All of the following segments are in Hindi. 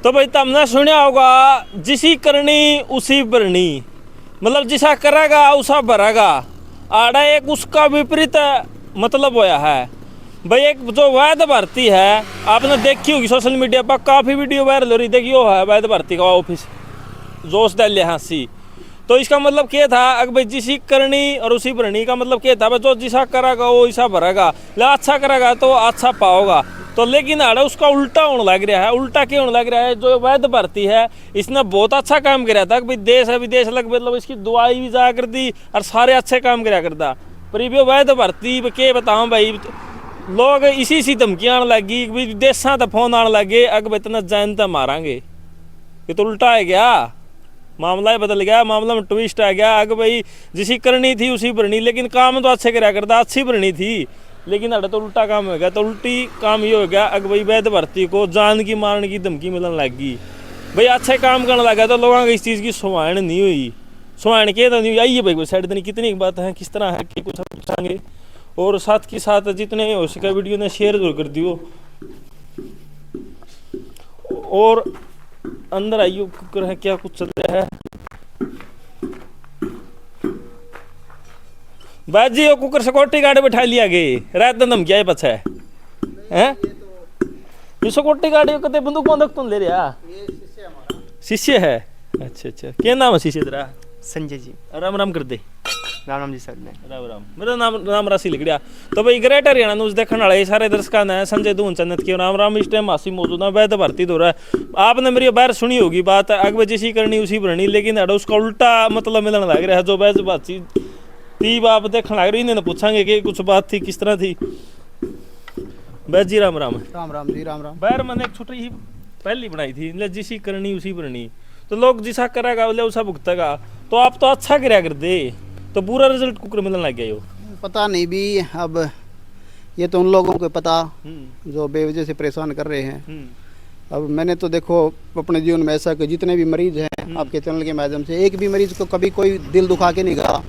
तो भाई तुमने सुना होगा जिसी करनी उसी भरनी, मतलब जिसा करेगा उसा भरेगा। आड़ा एक उसका विपरीत मतलब होया है भाई। एक जो वैध भर्ती है आपने देखी होगी सोशल मीडिया पर, काफ़ी वीडियो वायरल हो रही, देखी वो है वैध भर्ती का ऑफिस जोश डाले हाँसी। तो इसका मतलब क्या था अगर भाई जिसी करनी और उसी भरनी का मतलब क्या था भाई, जो जिसा करेगा वो ऐसा भरेगा, ले अच्छा करेगा तो अच्छा पाओगा। तो लेकिन आड़ा उसका उल्टा होने लग रहा है। उल्टा क्यों होने लग रहा है? जो वैध भर्ती है इसने बहुत अच्छा काम कराया था कि भाई देश है विदेश अलग, मतलब इसकी दुआई भी जा कर दी और सारे अच्छे काम कराया करता। पर ये वैध भर्ती के बताऊँ भाई, लोग इसी धमकियाँ आने लगी, विदेशा तो फोन आने लगे अगर इतना जैन तो मारांगे। ये तो उल्टा है क्या, मामला ही बदल गया, मामला में ट्विस्ट आ गया। अगर भाई जिसी करनी थी उसी भरनी, लेकिन काम तो अच्छे कराया करता, अच्छी भरनी थी, लेकिन अरे तो उल्टा काम हो गया। तो उल्टी काम ये हो गया अगर भाई वैध भर्ती को जान की मारने की धमकी मिलने लगी। भाई अच्छे काम करने लगा तो लोगों को इस चीज़ की सुहान नहीं हुई। सुहान के तो नहीं आई है भाई साइड देनी कितनी बात है, किस तरह है कि कुछ पूछाएंगे। और साथ के साथ जितने हो सके वीडियो ने शेयर जरूर कर दियो। और अंदर आइयो कुकर है क्या कुछ चल रहा है बाजी। वो कुकर सिक्योरिटी गार्ड बैठा लिया गए रात दिन क्या है पछा है ये सिक्योरिटी गार्ड कते बंदूक बंदूक तुम ले रहा? शिष्य है। अच्छा अच्छा, क्या नाम है शिष्य तेरा? संजय जी। राम राम कर दे। राम राम जी सर ने। राम राम। मेरा नाम राशि लिख गया। तो भाई ग्रेट हरियाणा न्यूज देखने वाले सारे दर्शकों ने संजय दून चन्नत की राम राम। इस टाइम हासी मौजूद है, वैध भर्ती हो रहा है। आपने मेरी बाहर सुनी होगी बात, अगर जिसी करनी उसी भरनी, लेकिन अड़ा उसका उल्टा मतलब मिलने लग रहा है। जो वैध भर्ती थी आप देखने लग रही, इन्हें पूछांगे कि कुछ बात थी किस तरह थी। बैद जी राम राम। राम राम जी राम राम। बाहर मैंने एक छोटी ही पहली बनाई थी, जिसी करनी उसी भरनी, तो लोग जिसा करेगा बोले उसा भुगतेगा। तो आप तो अच्छा कराया कर दे, तो बुरा रिजल्ट कुकर मिलने लग गया। पता नहीं भी, अब ये तो उन लोगों को पता जो बेवजह से परेशान कर रहे हैं। अब मैंने तो देखो अपने जीवन में ऐसा कि जितने भी मरीज हैं आपके चैनल के माध्यम से, एक भी मरीज को कभी कोई दिल दुखा के नहीं गया।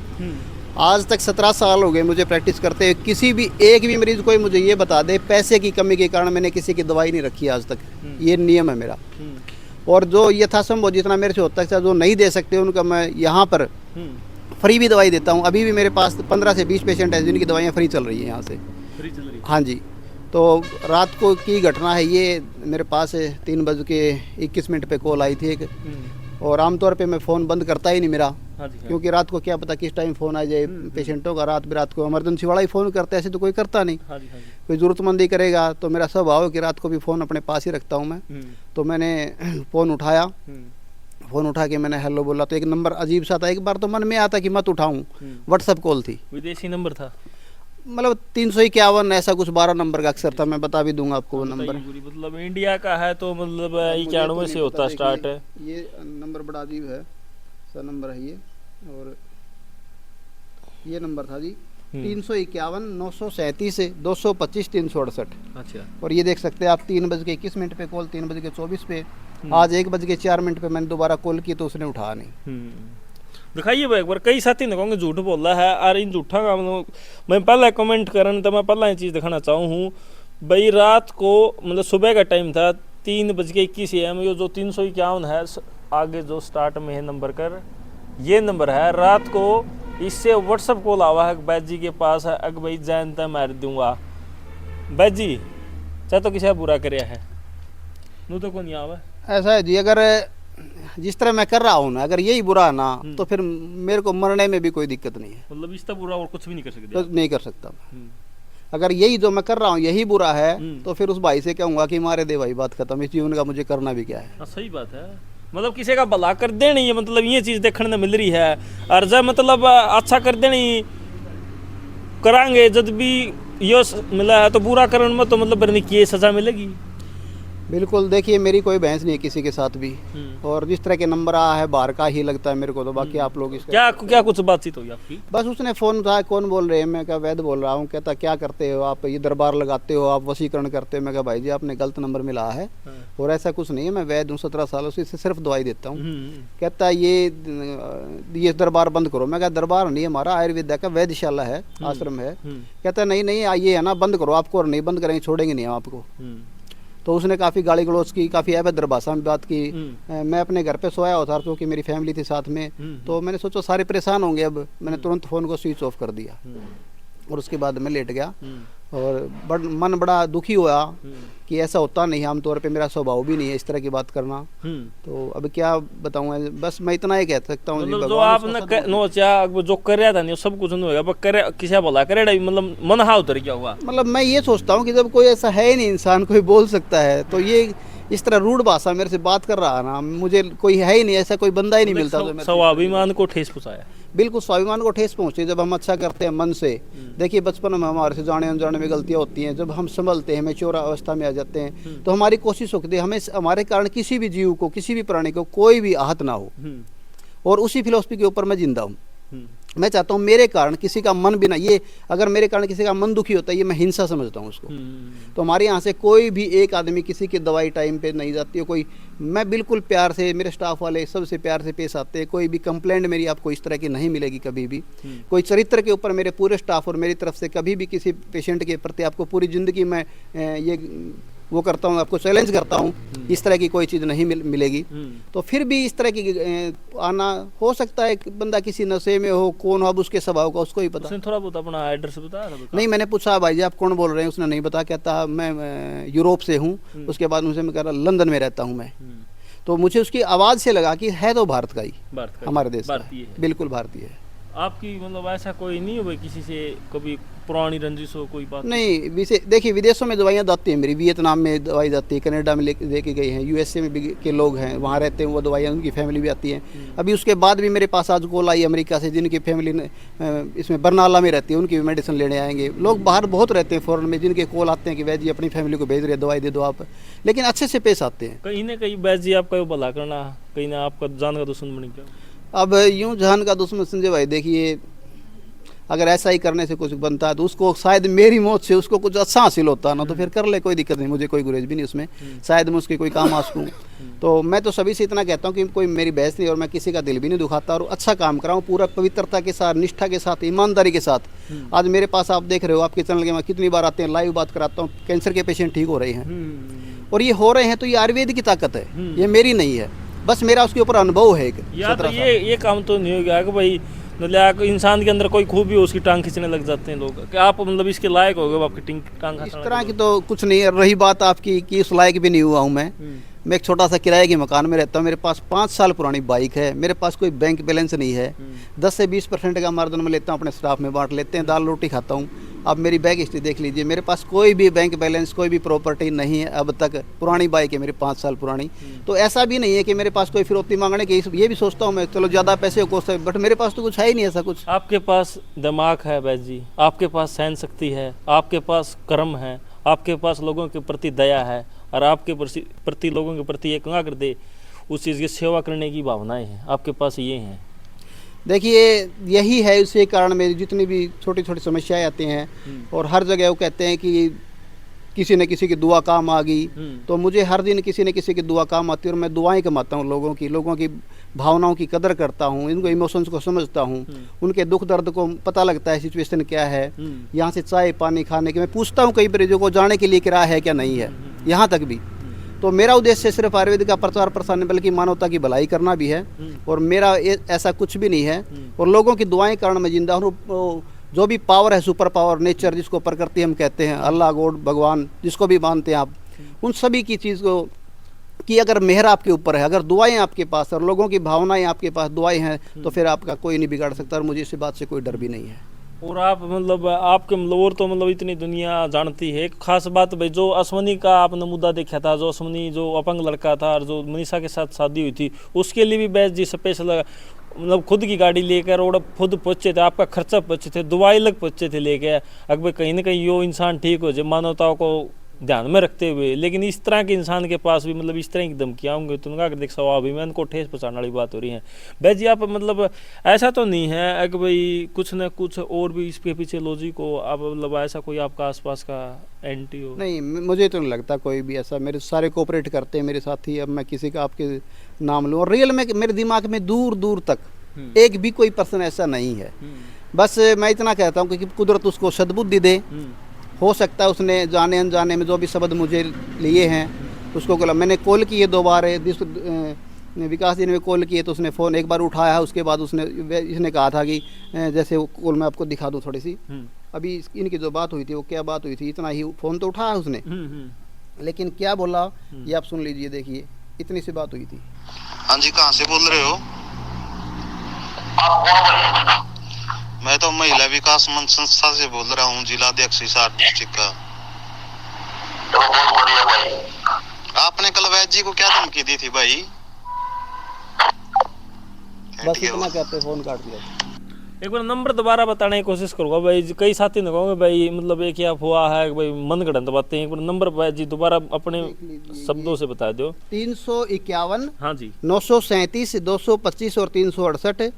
आज तक 17 साल हो गए मुझे प्रैक्टिस करते हुए। किसी भी एक भी मरीज कोई मुझे ये बता दे पैसे की कमी के कारण मैंने किसी की दवाई नहीं रखी आज तक। ये नियम है मेरा। और जो यथासंभव जितना मेरे से होता है, जो नहीं दे सकते उनका मैं यहाँ पर फ्री भी दवाई देता हूँ। अभी भी मेरे पास 15 से 20 पेशेंट हैं जिनकी दवाइयाँ फ्री चल रही हैं यहाँ से। फ्री चल रही? हाँ जी। तो रात को की घटना है ये, मेरे पास 3:21 पे कॉल आई थी एक। और आमतौर पे मैं फ़ोन बंद करता ही नहीं मेरा। हाँ जी, हाँ। क्योंकि रात को क्या पता किस टाइम फ़ोन आ जाए पेशेंटों का। रात को इमरजेंसी वाला ही फ़ोन करता है, ऐसे तो कोई करता नहीं। हाँ जी, हाँ जी। कोई ज़रूरतमंद ही करेगा। तो मेरा स्वभाव है कि रात को भी फ़ोन अपने पास ही रखता हूँ मैं। तो मैंने फ़ोन उठाया, फ़ोन उठा के मैंने हेलो बोला। तो एक नंबर अजीब सा था, एक बार तो मन में आता कि मत उठाऊं। व्हाट्सअप कॉल थी, विदेशी नंबर था, मतलब 351 ऐसा कुछ 12 नंबर का अक्सर था। मैं बता भी दूंगा आपको वो नंबर। मतलब इंडिया का है तो मतलब 91 से होता स्टार्ट है। ये नंबर बड़ा अजीब है सा नंबर है ये। और ये नंबर था जी 351 937 225 368। अच्छा। और ये देख सकते हैं आप 3:21 पे कॉल, 3:24 पे। आज 1:04 पे मैंने दोबारा कॉल की तो उसने उठाया नहीं। दिखाइए भाई एक बार। कई साथी ने कहोगे झूठ बोल रहा है, और इन झूठा का मैं पहला कमेंट करन तो मैं पहला ये चीज़ दिखाना चाहूँ हूँ भाई। रात को मतलब सुबह का टाइम था 3:21 AM। ये जो 351 है आगे जो स्टार्ट में है नंबर कर, ये नंबर है। रात को इससे व्हाट्सअप कॉल आवा है बैद जी के पास है, अग भाई जानता मार दूंगा बैद जी, चाहे तो किसी बुरा कराया है नू तो कौन आवा। ऐसा है जी, अगर जिस तरह मैं कर रहा हूँ ना, अगर यही बुरा है ना तो फिर मेरे को मरने में भी कोई दिक्कत नहीं है। मतलब इससे बुरा और कुछ भी नहीं कर सकते? तो नहीं कर सकता मैं। अगर यही जो मैं कर रहा हूँ यही बुरा है तो फिर उस भाई से कहूँगा कि मारे दे भाई, बात खत्म। इस जीवन का मुझे करना भी क्या है। सही बात है। मतलब किसी का भला कर देनी है, मतलब ये चीज़ देखने में मिल रही है। और जब मतलब अच्छा कर देनी करांगे, जब भी ये मिला है तो बुरा करने में तो मतलब बरनी की सजा मिलेगी। बिल्कुल। देखिए मेरी कोई बहस नहीं है किसी के साथ भी। और जिस तरह के नंबर आया है बाहर का ही लगता है मेरे को। तो बाकी आप लोग इसका क्या कुछ बातचीत हुई आपकी? बस उसने फ़ोन उठाया, कौन बोल रहे हैं? मैं क्या वैद बोल रहा हूँ। कहता क्या करते हो आप, ये दरबार लगाते हो आप, वशीकरण करते हो? मैं कहा भाई जी आपने गलत नंबर मिला है और ऐसा कुछ नहीं है। मैं वैद हूँ 17 सालों से, इससे सिर्फ दवाई देता हूँ। कहता ये दरबार बंद करो। मैं कहा दरबार नहीं हमारा आयुर्वेद का वैद्यशाला है, आश्रम है। कहता नहीं ये है ना बंद करो, आपको और नहीं बंद करेंगे, छोड़ेंगे नहीं हम आपको। तो उसने काफ़ी गाली गलौज की, काफ़ी अभद्र भाषा में बात की। मैं अपने घर पे सोया हुआ था क्योंकि मेरी फैमिली थी साथ में, तो मैंने सोचा सारे परेशान होंगे, अब मैंने तुरंत फ़ोन को स्विच ऑफ कर दिया और उसके बाद मैं लेट गया। और मन बड़ा दुखी हुआ कि ऐसा होता नहीं, आमतौर पे मेरा स्वभाव भी नहीं है इस तरह की बात करना। तो अब क्या बताऊँ, बस मैं इतना ही कह सकता हूँ। मतलब जो आपने नो चाह जो कर रहा था नहीं सब कुछ नहीं होगा, करे किसी बोला करे मतलब मन हाउ उतर क्या हुआ। मतलब मैं ये सोचता हूँ कि जब कोई ऐसा है ही नहीं इंसान, कोई बोल सकता है, तो ये इस तरह रूढ़ भाषा मेरे से बात कर रहा ना, मुझे कोई है ही नहीं, ऐसा कोई बंदा ही नहीं मिलता जो मेरे स्वाभिमान को ठेस पहुंचाया। बिल्कुल स्वाभिमान को ठेस पहुंचे जब हम अच्छा करते हैं मन से। देखिए बचपन में हमारे से जाने अनजाने में गलतियां होती हैं, जब हम संभलते हैं, मैच्योर अवस्था में आ जाते हैं, तो हमारी कोशिश होती है हमें हमारे कारण किसी भी जीव को, किसी भी प्राणी को कोई भी आहत ना हो। और उसी फिलॉसफी के ऊपर मैं जिंदा हूँ। मैं चाहता हूँ मेरे कारण किसी का मन भी ना, ये अगर मेरे कारण किसी का मन दुखी होता है, ये मैं हिंसा समझता हूँ उसको। तो हमारे यहाँ से कोई भी एक आदमी किसी की दवाई टाइम पे नहीं जाती है, कोई, मैं बिल्कुल प्यार से, मेरे स्टाफ वाले सबसे प्यार से पेश आते हैं। कोई भी कंप्लेंट मेरी आपको इस तरह की नहीं मिलेगी कभी भी। कोई चरित्र के ऊपर मेरे पूरे स्टाफ और मेरी तरफ से कभी भी किसी पेशेंट के प्रति आपको पूरी ज़िंदगी में ये वो करता हूँ, आपको चैलेंज करता हूँ, इस तरह की कोई चीज़ नहीं मिलेगी। तो फिर भी इस तरह की आना हो सकता है, बंदा किसी नशे में हो, कौन हो, अब उसके स्वभाव का उसको ही पता। उसने थोड़ा बहुत अपना एड्रेस बताया था? नहीं, मैंने पूछा भाई जी आप कौन बोल रहे हैं, उसने नहीं बताया, कहता मैं यूरोप से हूँ। उसके बाद उनसे मैं कह रहा लंदन में रहता हूँ मैं। तो मुझे उसकी आवाज़ से लगा कि है तो भारत का ही, हमारे देश का, बिल्कुल भारतीय है। आपकी मतलब ऐसा कोई नहीं हो किसी से कभी पुरानी रंजिश हो, कोई बात नहीं? देखिए विदेशों में दवाइयाँ जाती हैं मेरी, वियतनाम में दवाई जाती है, कनाडा में लेके गए हैं, यूएसए में भी के लोग हैं वहाँ रहते हैं, वो दवाइयाँ उनकी फैमिली भी आती हैं। अभी उसके बाद भी मेरे पास आज कॉल आई अमेरिका से, जिनकी फैमिली इसमें बरनाला में रहती है, उनकी भी मेडिसिन लेने आएंगे। लोग बाहर बहुत रहते हैं फॉरेन में, जिनके कॉल आते हैं कि वैद जी अपनी फैमिली को भेज रहे हैं, दवाई दे दो आप, लेकिन अच्छे से पेश आते हैं। कहीं ना कहीं वैद जी आपका भला करना, कहीं ना आपका जान का दुश्मन बन गया। अब यूँ जान का दुश्मन संजय भाई, देखिए अगर ऐसा ही करने से कुछ बनता है तो उसको शायद मेरी मौत से उसको कुछ अच्छा हासिल होता ना, तो फिर कर ले, कोई दिक्कत नहीं, मुझे कोई गुरेज भी नहीं उसमें, शायद मैं उसके कोई काम आ सकूँ। तो मैं तो सभी से इतना कहता हूँ कि कोई मेरी बहस नहीं, और मैं किसी का दिल भी नहीं दुखाता, और अच्छा काम कराऊँ पूरा पवित्रता के साथ, निष्ठा के साथ, ईमानदारी के साथ। आज मेरे पास आप देख रहे हो, आपके चैनल के मैं कितनी बार आते हैं, लाइव बात कराता हूँ, कैंसर के पेशेंट ठीक हो रहे हैं, और ये हो रहे हैं तो ये आयुर्वेद की ताकत है, ये मेरी नहीं है, बस मेरा उसके ऊपर अनुभव है। ये काम तो नहीं हो गया कि भाई मतलब इंसान के अंदर कोई खूबी हो उसकी टांग खींचने लग जाते हैं लोग, कि आप मतलब इसके लायक हो गए, आपकी टांग इस तरह की तो कुछ नहीं है। रही बात आपकी कि उस लायक भी नहीं हुआ हूँ मैं एक छोटा सा किराए के मकान में रहता हूँ, मेरे पास 5 साल पुरानी बाइक है, मेरे पास कोई बैंक बैलेंस नहीं है, 10 से 20% का मार्जिन में लेता हूँ, अपने स्टाफ में बांट लेते हैं, दाल रोटी खाता हूँ। अब मेरी बैग हिस्ट्री देख लीजिए, मेरे पास कोई भी बैंक बैलेंस, कोई भी प्रॉपर्टी नहीं है अब तक। पुरानी बाइक है मेरी, 5 साल पुरानी। तो ऐसा भी नहीं है कि मेरे पास कोई फिरौती मांगने की, ये भी सोचता हूँ मैं, चलो ज़्यादा पैसे को, बट मेरे पास तो कुछ है ही नहीं ऐसा कुछ। आपके पास दिमाग है वैद जी, आपके पास सहन शक्ति है, आपके पास कर्म है, आपके पास लोगों के प्रति दया है, और आपके प्रति लोगों के प्रति एक कर दे उस चीज़ की सेवा करने की भावनाएं हैं, आपके पास ये हैं। देखिए यही है, उसी कारण मेरी जितनी भी छोटी छोटी समस्याएं आती हैं, और हर जगह वो कहते हैं कि किसी न किसी की दुआ काम आ गई, तो मुझे हर दिन किसी न किसी की दुआ काम आती है, और मैं दुआएं कमाता हूँ लोगों की भावनाओं की कदर करता हूँ, इनको इमोशंस को समझता हूँ, उनके दुख दर्द को पता लगता है सिचुएशन क्या है। यहाँ से चाय पानी खाने के मैं पूछता हूँ कई मरीजों को, जाने के लिए किराया है क्या नहीं है, यहाँ तक भी। तो मेरा उद्देश्य सिर्फ आयुर्वेद का प्रचार प्रसार नहीं, बल्कि मानवता की भलाई करना भी है, और मेरा ऐसा कुछ भी नहीं है। और लोगों की दुआएं कारण मैं जिंदा हूँ। जो भी पावर है, सुपर पावर, नेचर जिसको प्रकृति हम कहते हैं, अल्लाह गॉड भगवान जिसको भी मानते हैं आप, उन सभी की चीज़ को कि अगर मेहर आपके ऊपर है, अगर दुआएं आपके पास और लोगों की भावनाएं आपके पास, दुआएं हैं, तो फिर आपका कोई नहीं बिगाड़ सकता, और मुझे इस बात से कोई डर भी नहीं है। और आप मतलब आपके मतलब और तो मतलब इतनी दुनिया जानती है। एक खास बात भाई, जो अश्वनी का आपने मुद्दा देखा था, जो अश्वनी जो अपंग लड़का था और जो मनीषा के साथ शादी हुई थी, उसके लिए भी वैद जी स्पेशल मतलब खुद की गाड़ी लेकर और खुद पहुँचे थे, आपका खर्चा पहुँचे थे, दवाई लग पहुँचे थे लेके, अगर कहीं ना कहीं यो इंसान ठीक हो जाए मानवताओं को ध्यान में रखते हुए। लेकिन इस तरह के इंसान के पास भी मतलब इस तरह की धमकियाँ होंगे तो उनका देख स्वाभिमान को ठेस पहुँचाने वाली बात हो रही है। भाई जी आप मतलब ऐसा तो नहीं है कि भाई कुछ न कुछ और भी इसके पीछे लॉजिक हो, आप मतलब ऐसा कोई आपका आसपास का एंटी हो? नहीं, मुझे तो नहीं लगता कोई भी ऐसा, मेरे सारे कोऑपरेट करते हैं मेरे साथ ही। अब मैं किसी का आपके नाम लूँ, और रियल में मेरे दिमाग में दूर दूर तक एक भी कोई पर्सन ऐसा नहीं है। बस मैं इतना कहता हूँ कि कुदरत उसको सद्बुद्धि दे, हो सकता है उसने जाने अनजाने में जो भी शब्द मुझे लिए हैं उसको गलत। मैंने कॉल किए 2 बार, विकास जी ने कॉल किए तो उसने फ़ोन एक बार उठाया है, उसके बाद इसने कहा था कि जैसे वो कॉल मैं आपको दिखा दूँ थोड़ी सी। अभी इनकी जो बात हुई थी वो क्या बात हुई थी, इतना ही फ़ोन तो उठाया उसने, लेकिन क्या बोला ये आप सुन लीजिए, देखिए इतनी सी बात हुई थी। हाँ जी, कहाँ से बोल रहे हो? मैं तो महिला विकास मंच संस्था से बोल रहा हूँ, जिला अध्यक्ष हिसार डिस्ट्रिक्ट का। आपने कल वैद जी को क्या धमकी दी थी भाई? बस इतना कहते फ़ोन काट दिया। एक बार नंबर दोबारा बताने की कोशिश करूँगा भाई। कई साथी ने कहोगे भाई मतलब एक क्या हुआ है भाई, मन गढ़ंत बातें। एक बार नंबर भाई जी दोबारा अपने शब्दों से बता दो। 351, हाँ जी, 937, 225 और 368।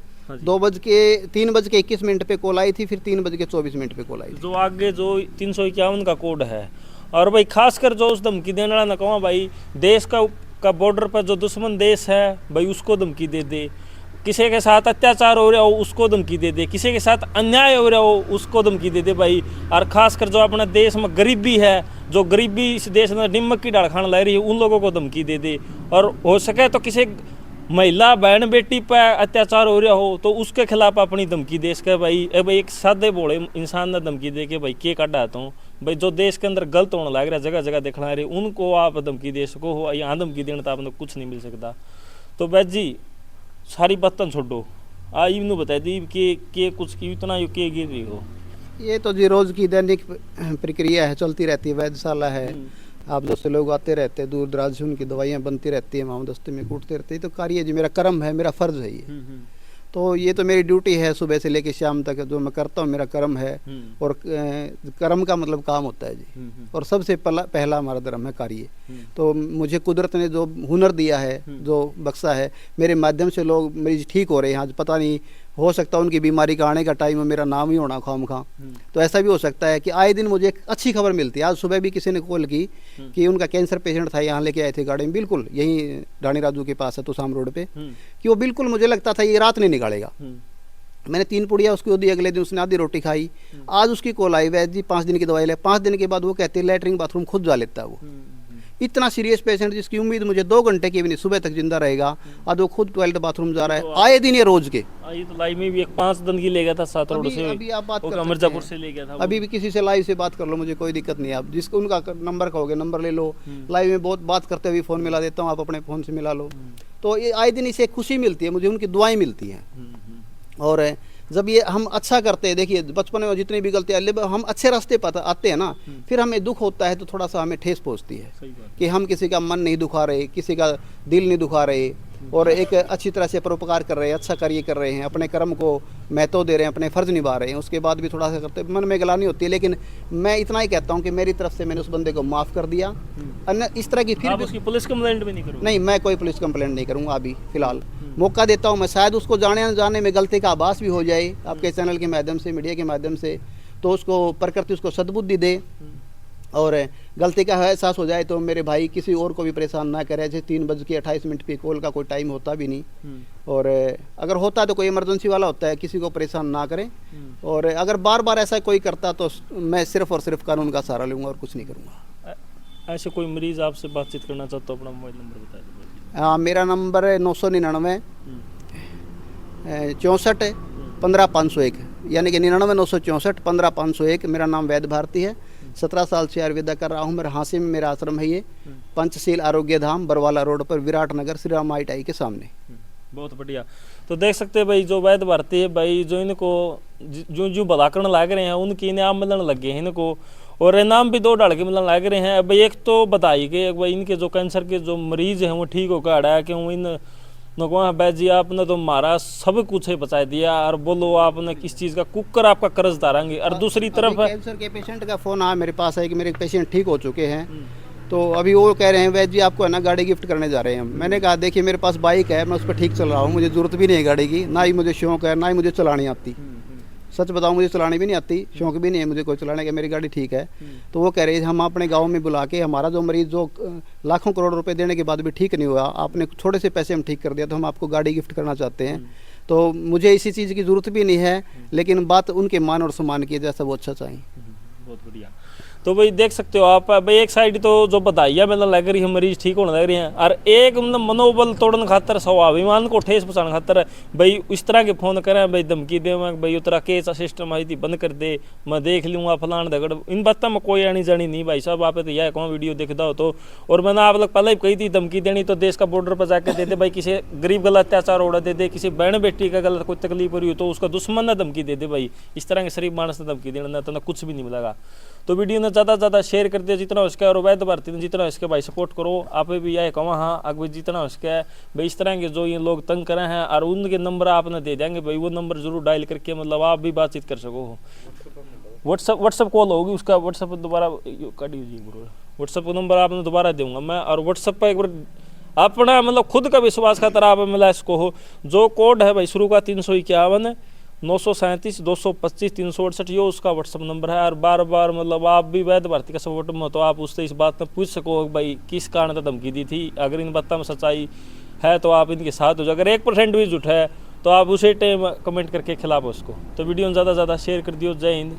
3:21 पे कॉल आई थी, फिर 3:24 पे कॉल आई थी। जो आगे जो 351 का कोड है। और भाई खासकर जो उस धमकी देने वाला ना कहूँ भाई, देश का बॉर्डर पर जो दुश्मन देश है भाई उसको धमकी दे दे, किसी के साथ अत्याचार हो रहा हो उसको धमकी दे दे, किसी के साथ अन्याय हो रहा हो उसको धमकी दे दे भाई। और खासकर जो अपने देश में गरीबी है, जो गरीबी इस देश में निमक की डाल खाना ला रही है, उन लोगों को धमकी दे दे। और हो सके तो किसी महिला बहन बेटी पर अत्याचार हो रहा हो तो उसके खिलाफ अपनी धमकी दे सके भाई। भाई एक सादे बोले इंसान ने धमकी दे के भाई के काटा आता हूँ भाई, जो देश के अंदर गलत होने लग रहा है, जगह जगह दिखला रही, उनको आप धमकी दे सको हो। यहाँ धमकी देने तो आपने कुछ नहीं मिल सकता। तो वैद जी सारी बातें छोड़ो, इन्होंने बता दी कि कुछ की इतना के गिर रही हो। ये तो जी रोज़ की दैनिक प्रक्रिया है, चलती रहती है। वैद्यशाला है, आप जैसे लोग आते रहते हैं, दूर दराज से उनकी दवाइयाँ बनती रहती है, माम दस्ते में कूटते रहते हैं। तो कार्य जी मेरा कर्म है, मेरा फ़र्ज़ है ये। तो ये तो मेरी ड्यूटी है, सुबह से लेकर शाम तक जो मैं करता हूँ मेरा कर्म है। और कर्म का मतलब काम होता है जी। और सबसे पहला हमारा धर्म है कार्य। तो मुझे कुदरत ने जो हुनर दिया है, जो बख्शा है, मेरे माध्यम से लोग मरीज ठीक हो रहे हैं। आज पता नहीं, हो सकता है उनकी बीमारी का आने का टाइम में मेरा नाम ही होना खामखा। तो ऐसा भी हो सकता है कि आए दिन मुझे एक अच्छी खबर मिलती है। आज सुबह भी किसी ने कॉल की कि उनका कैंसर पेशेंट था, यहाँ लेके आए थे गाड़ी में, बिल्कुल यहीं ढाणी राजू के पास है तुसाम रोड पे, कि वो बिल्कुल मुझे लगता था ये रात नहीं निकालेगा। मैंने 3 पुड़िया उसको दी, अगले दिन उसने आधी रोटी खाई। आज उसकी कॉल आई, वैद्य जी 5 दिन की दवाई ले। 5 दिन के बाद वो कहते हैं लैटरिन बाथरूम खुद जा लेता है वो। इतना सीरियस पेशेंट जिसकी उम्मीद मुझे 2 घंटे की भी नहीं, सुबह तक जिंदा रहेगा, आज वो खुद टॉयलेट बाथरूम जा रहा है। आए दिन ये रोज के। ये तो लाइव में भी एक 5 दिन की ले गया था, 7 रोड से। अभी आप बात कर मिर्जापुर से ले गया था। अभी भी किसी से लाइव से बात कर लो, मुझे कोई दिक्कत नहीं है। आप जिसको उनका नंबर कहोगे नंबर ले लो, लाइव में बहुत बात करते हुए फ़ोन मिला देता हूँ, आप अपने फ़ोन से मिला लो। तो ये आए दिन इसे खुशी मिलती है, मुझे उनकी दुआएं मिलती हैं। और जब ये हम अच्छा करते हैं, देखिए बचपन में जितनी भी गलतियाँ, हम अच्छे रास्ते पर आते हैं ना, फिर हमें दुख होता है तो थोड़ा सा हमें ठेस पहुँचती है कि हम किसी का मन नहीं दुखा रहे, किसी का दिल नहीं दुखा रहे, और एक अच्छी तरह से परोपकार कर रहे हैं, अच्छा कार्य कर रहे हैं, अपने कर्म को महत्व दे रहे हैं, अपने फ़र्ज निभा रहे हैं। उसके बाद भी थोड़ा सा करते मन में गलानी होती है, लेकिन मैं इतना ही कहता हूँ कि मेरी तरफ से मैंने उस बंदे को माफ़ कर दिया। अन्य इस तरह की फिर उसकी पुलिस कंप्लेंट भी नहीं करूँगा? नहीं, मैं कोई पुलिस कंप्लेंट नहीं करूँगा अभी फ़िलहाल। मौका देता हूँ मैं, शायद उसको जाने अनजाने में गलती का आभास भी हो जाए आपके चैनल के माध्यम से, मीडिया के माध्यम से, तो उसको प्रकृति उसको सद्बुद्धि दे और गलती का एहसास हो जाए तो मेरे भाई किसी और को भी परेशान ना करे। जैसे 3:28 पे कॉल का कोई टाइम होता भी नहीं, और अगर होता है तो कोई इमरजेंसी वाला होता है, किसी को परेशान ना करें। और अगर बार बार ऐसा कोई करता तो मैं सिर्फ और सिर्फ कानून का सहारा लूँगा और कुछ नहीं करूँगा। ऐसे कोई मरीज आपसे बातचीत करना चाहता हो, अपना मोबाइल नंबर बता दीजिए। हाँ, मेरा नंबर है 999 64 15 501, यानी कि 99 964 15 501। मेरा नाम वैद्य भारती है, 17 साल से आयुर्वेदा कर रहा हूँ। मेरे हाँसी में मेरा आश्रम है, ये पंचशील आरोग्य धाम बरवाला रोड पर, विराट नगर, श्री राम ITI के सामने। बहुत बढ़िया। तो देख सकते हैं भाई, जो वैद्य भारती है भाई, जो इनको जो भलाकरण लाग रहे हैं उनके इनाम मिलने लग गए हैं इनको, और इनाम भी 2 डाल के मिलने लग रहे हैं। भाई एक तो बताई कि भाई इनके जो कैंसर के जो मरीज हैं वो ठीक होकर आ रहा है कि इन वैद्य जी आपने तो हमारा सब कुछ है बचा दिया, और बोलो आपने किस चीज़ का कुकर आपका कर्ज उतारेंगे। और दूसरी तरफ कैंसर के पेशेंट का फ़ोन आया मेरे पास है कि मेरे पेशेंट ठीक हो चुके हैं, तो अभी वो कह रहे हैं वैद्य जी आपको है ना गाड़ी गिफ्ट करने जा रहे हैं। मैंने कहा देखिए मेरे पास बाइक है, मैं उस पर ठीक चल रहा हूँ, मुझे ज़रूरत भी नहीं है गाड़ी की, ना ही मुझे शौक़ है, ना ही मुझे चलानी आती। सच बताऊं मुझे चलानी भी नहीं आती, शौक भी नहीं है मुझे कोई चलाने का, मेरी गाड़ी ठीक है। तो वो कह रहे हैं हम अपने गांव में बुला के, हमारा जो मरीज़ जो लाखों करोड़ रुपए देने के बाद भी ठीक नहीं हुआ, आपने थोड़े से पैसे हम ठीक कर दिया, तो हम आपको गाड़ी गिफ्ट करना चाहते हैं। तो मुझे इसी चीज़ की ज़रूरत भी नहीं है, लेकिन बात उनके मान और सम्मान की, जैसा वो अच्छा चाहें। बहुत बढ़िया। तो भाई देख सकते हो आप भाई, एक साइड तो जो बधाइयाँ मतलब लग रही है, मरीज ठीक होने लग रही हैं, और एक मतलब मनोबल तोड़ने खातर, स्वाभिमान को ठेस पहुँचाने खातर भाई इस तरह के फ़ोन करें, भाई धमकी दे भाई उतरा केस सिस्टम आई थी बंद कर दे, मैं देख लूँगा फलान दगड़, इन बातों में कोई आनी जानी नहीं भाई साहब। आप तो यह कौन वीडियो देखता हो तो, और मैंने आप लोग पहले ही कही थी धमकी देनी तो देश का बॉर्डर पर जाकर दे दे भाई, किसी गरीब गलत अत्याचार उड़ा दे दे, किसी बहन बेटी का गलत कोई तकलीफ हो रही हो तो उसका दुश्मन ना धमकी दे दे भाई, इस तरह के शरीफ मानस ने धमकी देना तो ना कुछ भी नहीं मिलेगा। तो वीडियो ने ज़्यादा से ज़्यादा शेयर कर दिया जितना उसका, और वैध भारती ने जितना उसके भाई सपोर्ट करो। आप भी यह कहो हाँ अगर जितना उसका भाई, इस तरह के जो ये लोग तंग करे हैं और उनके नंबर आपने दे देंगे भाई, वो नंबर जरूर डायल करके मतलब आप भी बातचीत कर सको। व्हाट्सअप कॉल होगी उसका, व्हाट्सअप पर दोबारा काट दीजिए, व्हाट्सअप का नंबर आपने दोबारा दूंगा मैं, और व्हाट्सअप पर एक बार अपना मतलब खुद का विश्वास का तरह आप मिला इसको हो। जो कोड है भाई शुरू का 351 937 225 368, ये उसका व्हाट्सअप नंबर है। और बार बार मतलब आप भी वैध भारती का सपोर्ट में हो तो आप उससे इस बात में पूछ सको भाई किस कारण से धमकी दी थी। अगर इन बातों में सच्चाई है तो आप इनके साथ हो जाओ, अगर 1% भी झूठ है तो आप उसे टाइम कमेंट करके खिलाफ उसको। तो वीडियो ज़्यादा से ज़्यादा शेयर कर दियो। जय हिंद।